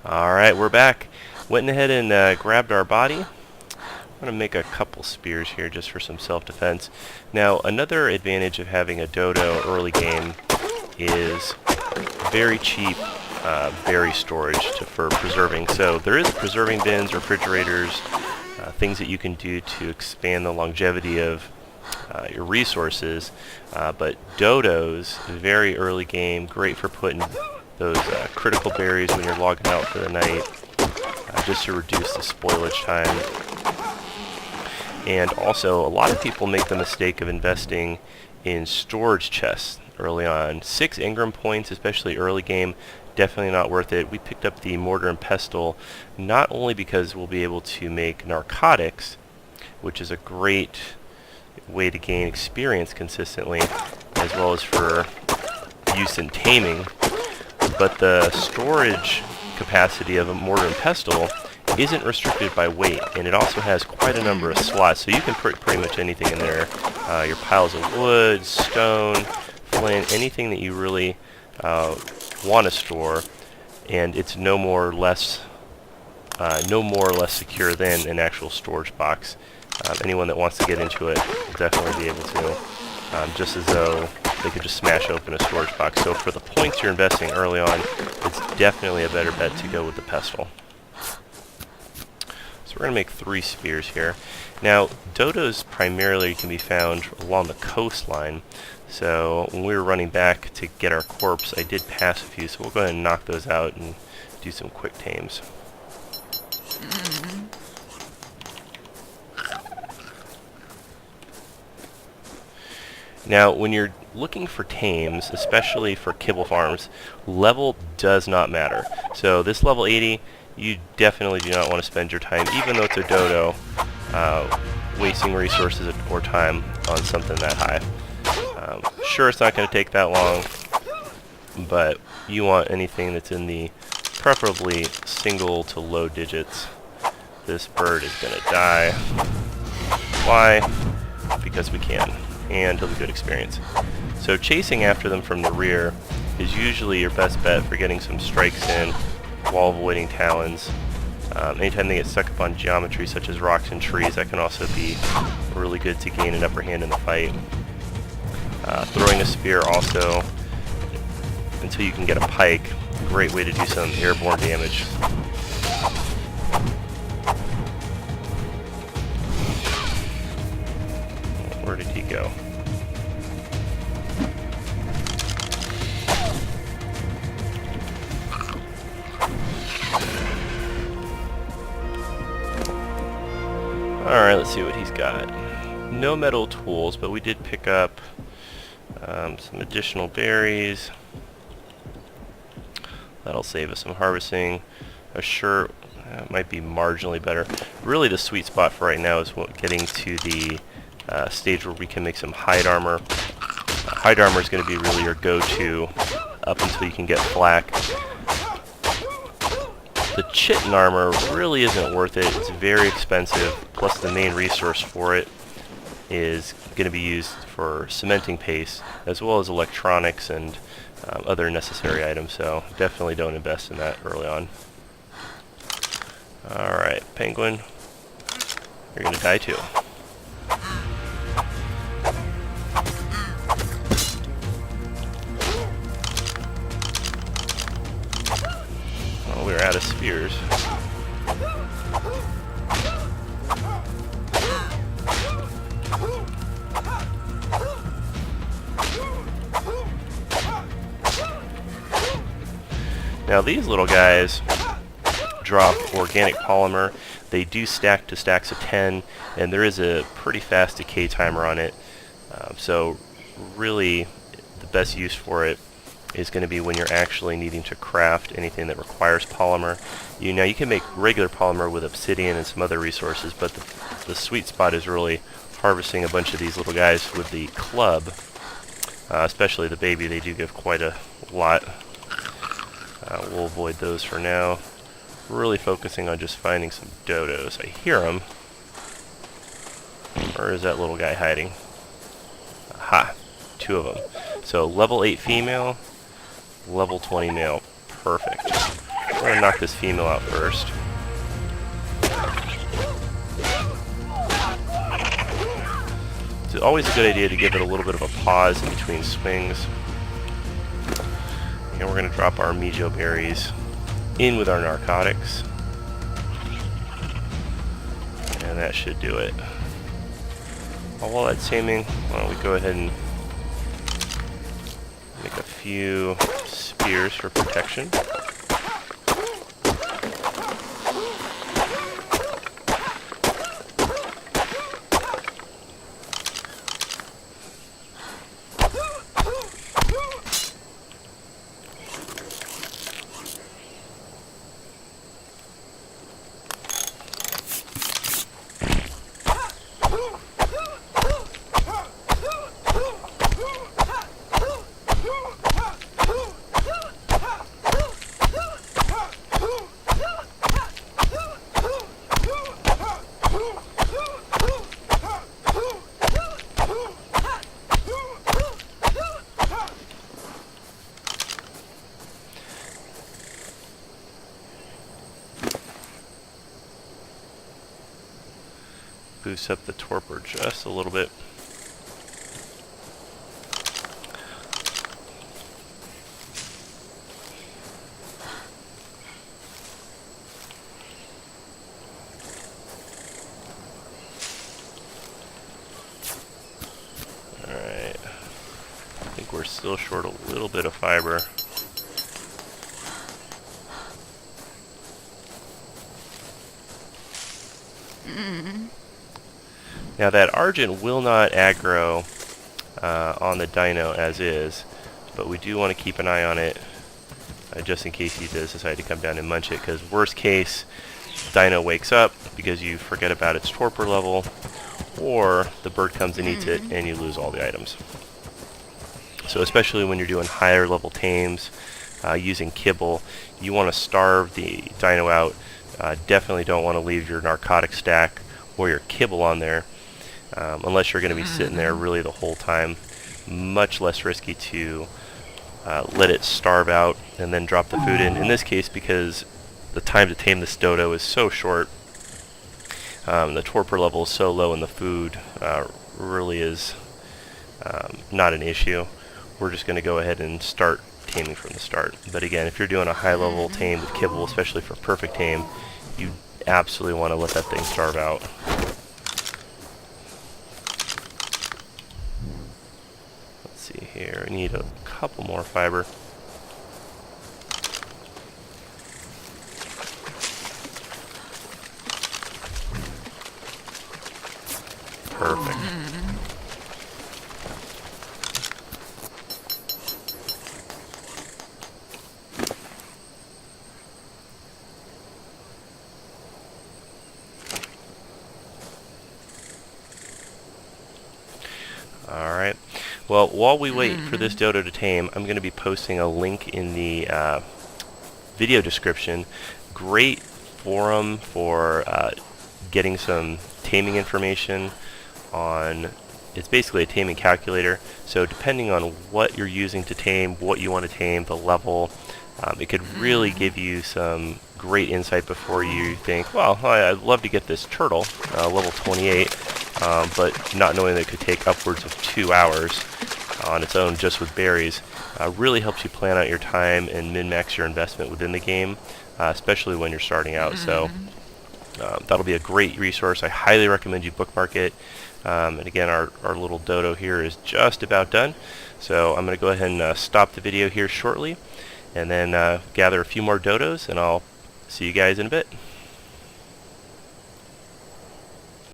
Alright, we're back. Went ahead and grabbed our body. I'm going to make a couple spears here just for some self-defense. Now, another advantage of having a dodo early game is very cheap berry storage for preserving. So there is preserving bins, refrigerators, things that you can do to expand the longevity of your resources. But dodos, very early game, great for putting those critical berries when you're logging out for the night, just to reduce the spoilage time. And also, a lot of people make the mistake of investing in storage chests early on. 6 Ingram points, especially early game, definitely not worth it. We picked up the mortar and pestle not only because we'll be able to make narcotics, which is a great way to gain experience consistently, as well as for use in taming, but the storage capacity of a mortar and pestle isn't restricted by weight, and it also has quite a number of slots, so you can put pretty much anything in there. Your piles of wood, stone, flint, anything that you really want to store, and it's no more or less secure than an actual storage box. Anyone that wants to get into it will definitely be able to, just as though they could just smash open a storage box. So for the points you're investing early on, it's definitely a better bet to go with the pestle. So we're going to make 3 spears here. Now, dodos primarily can be found along the coastline. So when we were running back to get our corpse, I did pass a few, so we'll go ahead and knock those out and do some quick tames. Now, when you're looking for tames, especially for kibble farms, level does not matter. So this level 80, you definitely do not want to spend your time, even though it's a dodo, wasting resources or time on something that high. Sure, it's not going to take that long, but you want anything that's in the preferably single to low digits. This bird is going to die. Why? Because we can, and it'll be good experience. So chasing after them from the rear is usually your best bet for getting some strikes in while avoiding talons. Anytime they get stuck up on geometry such as rocks and trees, that can also be really good to gain an upper hand in the fight. Throwing a spear also, until you can get a pike, great way to do some airborne damage. Where did he go? Alright, let's see what he's got. No metal tools, but we did pick up some additional berries. That'll save us some harvesting. A shirt might be marginally better. Really, the sweet spot for right now is getting to the stage where we can make some hide armor. Hide armor is going to be really your go-to up until you can get flak. The chitin armor really isn't worth it. It's very expensive, plus the main resource for it is going to be used for cementing paste, as well as electronics and other necessary items, so definitely don't invest in that early on. Alright, penguin, you're going to die too. Oh, we're out of spears. Now these little guys drop organic polymer. They do stack to stacks of 10, and there is a pretty fast decay timer on it. So really the best use for it is going to be when you're actually needing to craft anything that requires polymer. Now you can make regular polymer with obsidian and some other resources, but the sweet spot is really harvesting a bunch of these little guys with the club, especially the baby. They do give quite a lot. We'll avoid those for now. We're really focusing on just finding some dodos. I hear them. Where is that little guy hiding? Aha! 2 of them. So level 8 female, level 20 male. Perfect. we're going to knock this female out first. It's always a good idea to give it a little bit of a pause in between swings. And we're going to drop our Mijo berries in with our narcotics. And that should do it. While that's taming, why don't we go ahead and make a few spears for protection. Boost up the torpor just a little bit. Alright. I think we're still short a little bit of fiber. Now that Argent will not aggro on the dino as is, but we do want to keep an eye on it just in case he does decide to come down and munch it, because worst case, dino wakes up because you forget about its torpor level, or the bird comes and eats it and you lose all the items. So especially when you're doing higher level tames using kibble, you want to starve the dino out. Definitely don't want to leave your narcotic stack or your kibble on there. Unless you're going to be sitting there really the whole time. Much less risky to let it starve out and then drop the food in. In this case, because the time to tame this dodo is so short, the torpor level is so low, and the food really is not an issue. We're just going to go ahead and start taming from the start. But again, if you're doing a high level tame with kibble, especially for perfect tame, you absolutely want to let that thing starve out. See here, I need a couple more fiber. Perfect. All right. Well, while we wait for this dodo to tame, I'm going to be posting a link in the video description. Great forum for getting some taming information on. It's basically a taming calculator. So depending on what you're using to tame, what you want to tame, the level, it could really give you some great insight before you think, well, I'd love to get this turtle, level 28, but not knowing that it could take upwards of 2 hours on its own just with berries. Really helps you plan out your time and min-max your investment within the game, especially when you're starting out. So that'll be a great resource. I highly recommend you bookmark it. And again, our little dodo here is just about done. So I'm going to go ahead and stop the video here shortly, and then gather a few more dodos, and I'll see you guys in a bit.